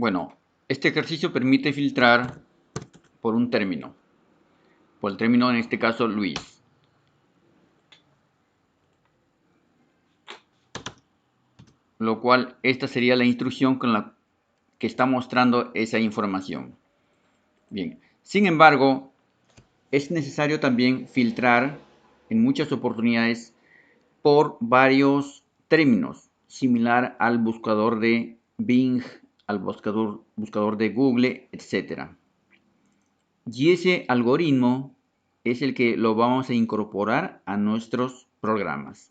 Bueno, este ejercicio permite filtrar por un término. Por el término, en este caso, Luis. Lo cual, esta sería la instrucción con la que está mostrando esa información. Bien, sin embargo, es necesario también filtrar en muchas oportunidades por varios términos, similar al buscador de Bing, al buscador de Google, etc. Y ese algoritmo es el que lo vamos a incorporar a nuestros programas.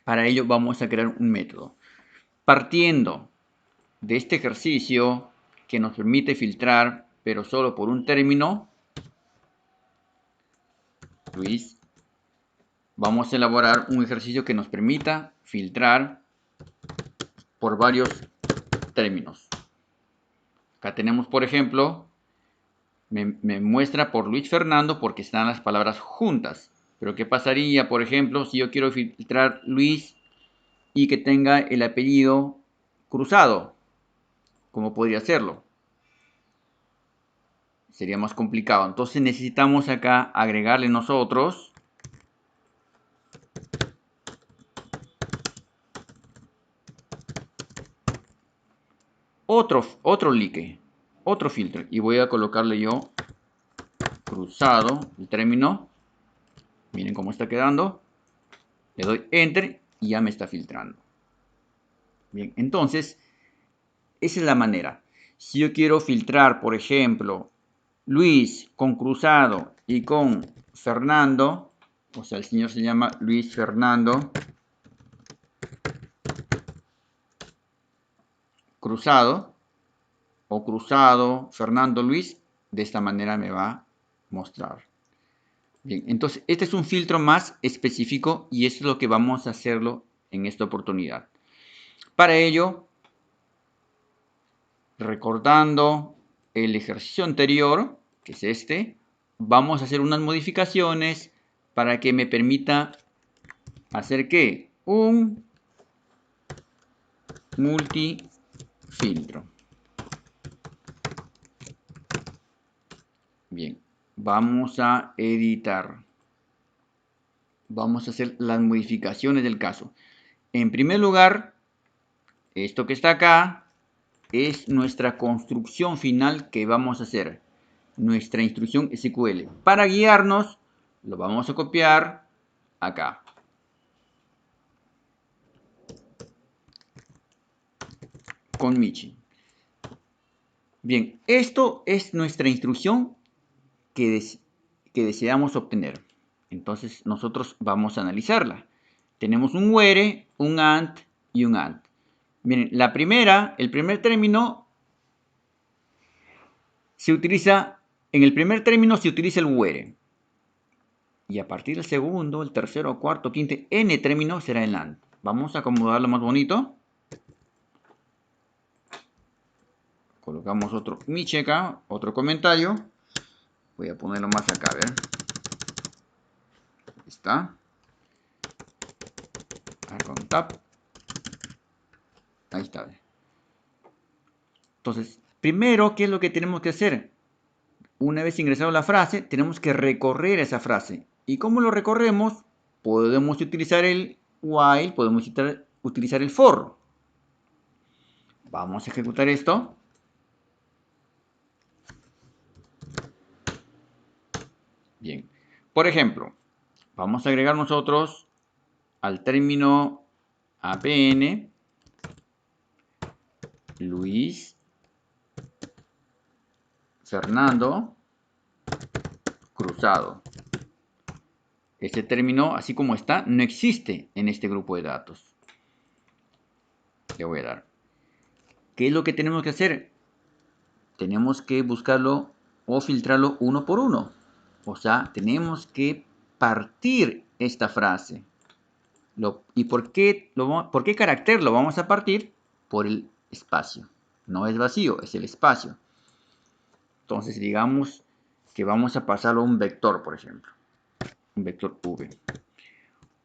Para ello vamos a crear un método. Partiendo de este ejercicio que nos permite filtrar, pero solo por un término, Luis, vamos a elaborar un ejercicio que nos permita filtrar por varios términos. Acá tenemos, por ejemplo, me muestra por Luis Fernando porque están las palabras juntas. Pero ¿qué pasaría, por ejemplo, si yo quiero filtrar Luis y que tenga el apellido cruzado? ¿Cómo podría hacerlo? Sería más complicado. Entonces necesitamos acá agregarle nosotros otro like, otro filtro. Y voy a colocarle yo cruzado, el término. Miren cómo está quedando. Le doy Enter y ya me está filtrando. Bien, entonces, esa es la manera. Si yo quiero filtrar, por ejemplo, Luis con cruzado y con Fernando, o sea, el señor se llama Luis Fernando cruzado, o cruzado Fernando Luis, de esta manera me va a mostrar. Bien, entonces este es un filtro más específico y esto es lo que vamos a hacerlo en esta oportunidad. Para ello, recordando el ejercicio anterior, que es este, vamos a hacer unas modificaciones para que me permita hacer ¿qué? Un multifiltro. Bien, vamos a editar. Vamos a hacer las modificaciones del caso. En primer lugar, esto que está acá es nuestra construcción final que vamos a hacer. Nuestra instrucción SQL. Para guiarnos, lo vamos a copiar acá. Con Michi. Bien, esto es nuestra instrucción que deseamos obtener. Entonces nosotros vamos a analizarla. Tenemos un where, un AND y un AND. Miren, el primer término se utiliza, en el primer término se utiliza el where. Y a partir del segundo, el tercero, cuarto, quinto, n término será el AND. Vamos a acomodarlo más bonito. Colocamos otro Michi acá, otro comentario. Voy a ponerlo más acá, a ver. Ahí está. Con tab. Ahí está. Entonces, primero, ¿qué es lo que tenemos que hacer? Una vez ingresado la frase, tenemos que recorrer esa frase. ¿Y cómo lo recorremos? Podemos utilizar el while, podemos utilizar el for. Vamos a ejecutar esto. Bien. Por ejemplo, vamos a agregar nosotros al término APN Luis Fernando cruzado. Este término, así como está, no existe en este grupo de datos. Le voy a dar. ¿Qué es lo que tenemos que hacer? Tenemos que buscarlo o filtrarlo uno por uno. O sea, tenemos que partir esta frase. ¿Y por qué carácter lo vamos a partir? Por el espacio. No es vacío, es el espacio. Entonces, digamos que vamos a pasarlo a un vector, por ejemplo. Un vector v.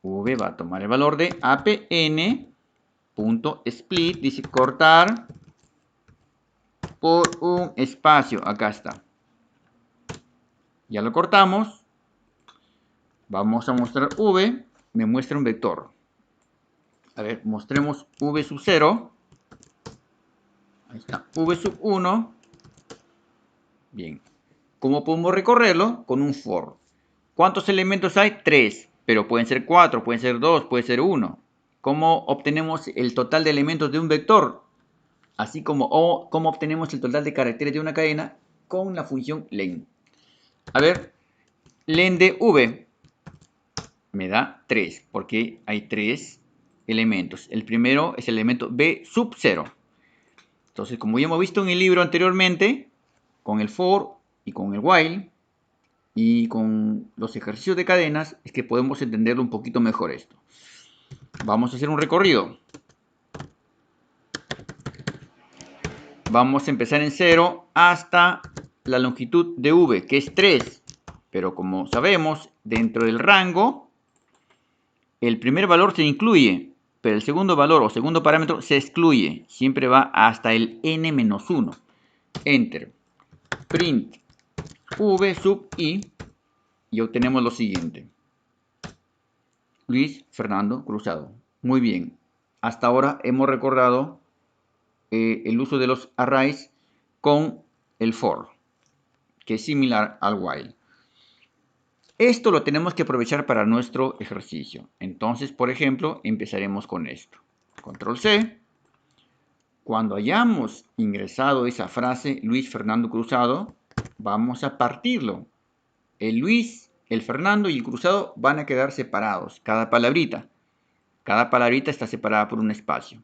V va a tomar el valor de apn.split, dice cortar por un espacio. Acá está. Ya lo cortamos. Vamos a mostrar v. Me muestra un vector. A ver, mostremos v sub 0. Ahí está, v sub 1. Bien. ¿Cómo podemos recorrerlo? Con un for. ¿Cuántos elementos hay? 3. Pero pueden ser 4, pueden ser 2, puede ser 1. ¿Cómo obtenemos el total de elementos de un vector? Así como cómo obtenemos el total de caracteres de una cadena con la función len. A ver, len de v me da 3, porque hay 3 elementos. El primero es el elemento b sub 0. Entonces, como ya hemos visto en el libro anteriormente, con el for y con el while y con los ejercicios de cadenas, es que podemos entenderlo un poquito mejor esto. Vamos a hacer un recorrido. Vamos a empezar en 0 hasta la longitud de v, que es 3. Pero como sabemos, dentro del rango, el primer valor se incluye, pero el segundo valor o segundo parámetro se excluye. Siempre va hasta el n-1. Enter. Print v sub i y obtenemos lo siguiente. Luis Fernando Cruzado. Muy bien. Hasta ahora hemos recordado el uso de los arrays con el for, que es similar al while. Esto lo tenemos que aprovechar para nuestro ejercicio. Entonces, por ejemplo, empezaremos con esto. Control C. Cuando hayamos ingresado esa frase Luis Fernando Cruzado, vamos a partirlo. El Luis, el Fernando y el Cruzado van a quedar separados, cada palabrita. Cada palabrita está separada por un espacio.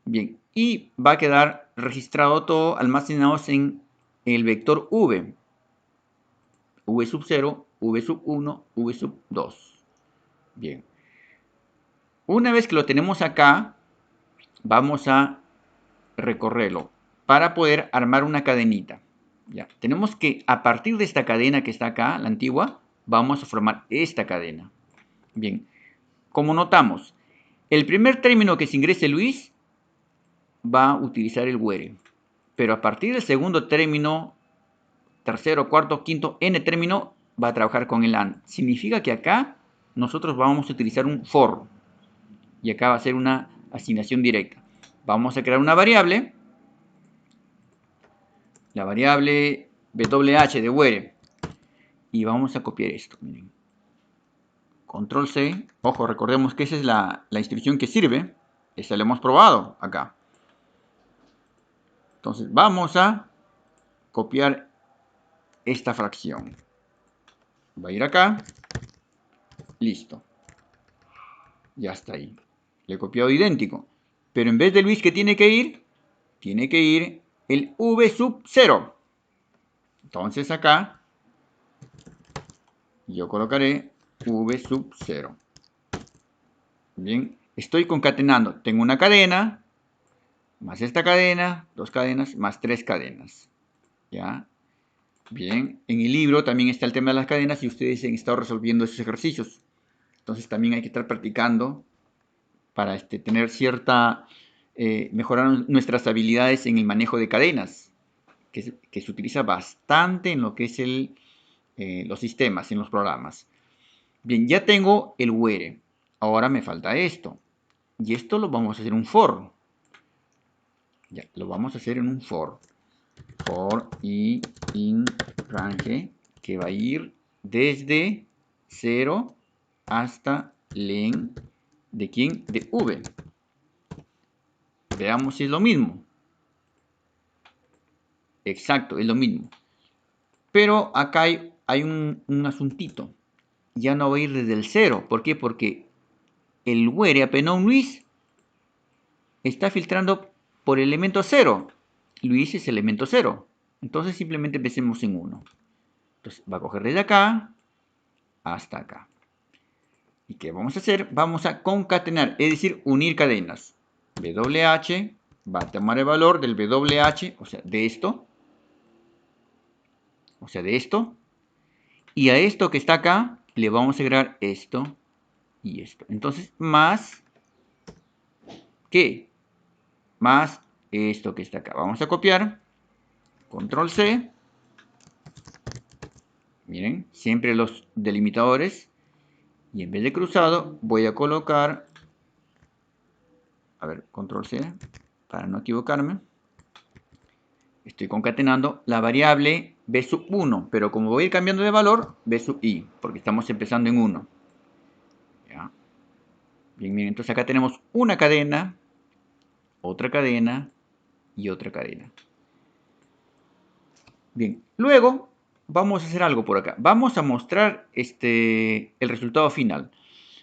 Bien, y va a quedar registrado todo almacenado en el vector v. V sub 0, V sub 1, V sub 2. Bien. Una vez que lo tenemos acá, vamos a recorrerlo para poder armar una cadenita. Ya. Tenemos que, a partir de esta cadena que está acá, la antigua, vamos a formar esta cadena. Bien. Como notamos, el primer término que se ingrese Luis va a utilizar el where. Pero a partir del segundo término, tercero, cuarto, quinto, n término, va a trabajar con el AND. Significa que acá nosotros vamos a utilizar un for. Y acá va a ser una asignación directa. Vamos a crear una variable. La variable wh de where. Y vamos a copiar esto. Miren. Control C. Ojo, recordemos que esa es la instrucción que sirve. Esa la hemos probado acá. Entonces vamos a copiar esta fracción. Va a ir acá. Listo. Ya está ahí. Le he copiado idéntico. Pero en vez de Luis, ¿qué tiene que ir? Tiene que ir el v sub 0. Entonces acá yo colocaré v sub 0. Bien, estoy concatenando. Tengo una cadena, más esta cadena, dos cadenas, más tres cadenas. ¿Ya? Bien, en el libro también está el tema de las cadenas y ustedes han estado resolviendo esos ejercicios. Entonces también hay que estar practicando para tener cierta, mejorar nuestras habilidades en el manejo de cadenas, que se utiliza bastante en lo que es los sistemas, en los programas. Bien, ya tengo el where. Ahora me falta esto. Y esto lo vamos a hacer en un for. Ya, lo vamos a hacer en un for. For i in range, que va a ir desde 0 hasta len. ¿De quién? De v. Veamos si es lo mismo. Exacto, es lo mismo. Pero acá hay un asuntito. Ya no va a ir desde el 0. ¿Por qué? Porque el where apenas Luis está filtrando por el elemento 0. Luis es elemento 0. Entonces simplemente empecemos en 1. Entonces va a coger desde acá hasta acá. ¿Y qué vamos a hacer? Vamos a concatenar, es decir, unir cadenas. WH va a tomar el valor del WH, o sea, de esto. O sea, de esto. Y a esto que está acá, le vamos a agregar esto y esto. Entonces, más, ¿qué? Más esto que está acá. Vamos a copiar. Control C. Miren, siempre los delimitadores. Y en vez de cruzado, voy a colocar, a ver, Control C, para no equivocarme. Estoy concatenando la variable b sub 1, pero como voy a ir cambiando de valor, b sub i, porque estamos empezando en 1. ¿Ya? Bien, miren, entonces acá tenemos una cadena, otra cadena y otra cadena. Bien, luego vamos a hacer algo por acá. Vamos a mostrar el resultado final.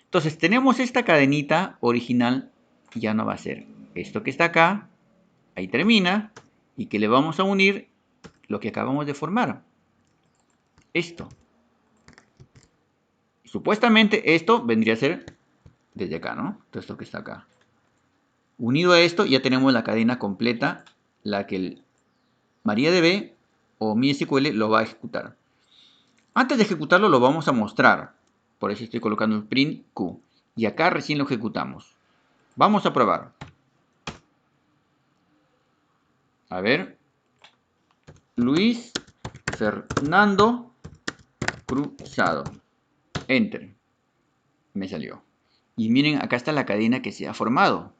Entonces tenemos esta cadenita original, ya no va a ser esto que está acá, ahí termina, y que le vamos a unir lo que acabamos de formar. Esto. Supuestamente esto vendría a ser desde acá, ¿no? Todo esto que está acá. Unido a esto ya tenemos la cadena completa, la que el MariaDB o MySQL lo va a ejecutar. Antes de ejecutarlo lo vamos a mostrar. Por eso estoy colocando el print Q. Y acá recién lo ejecutamos. Vamos a probar. A ver. Luis Fernando Cruzado. Enter. Me salió. Y miren, acá está la cadena que se ha formado.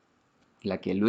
La que luego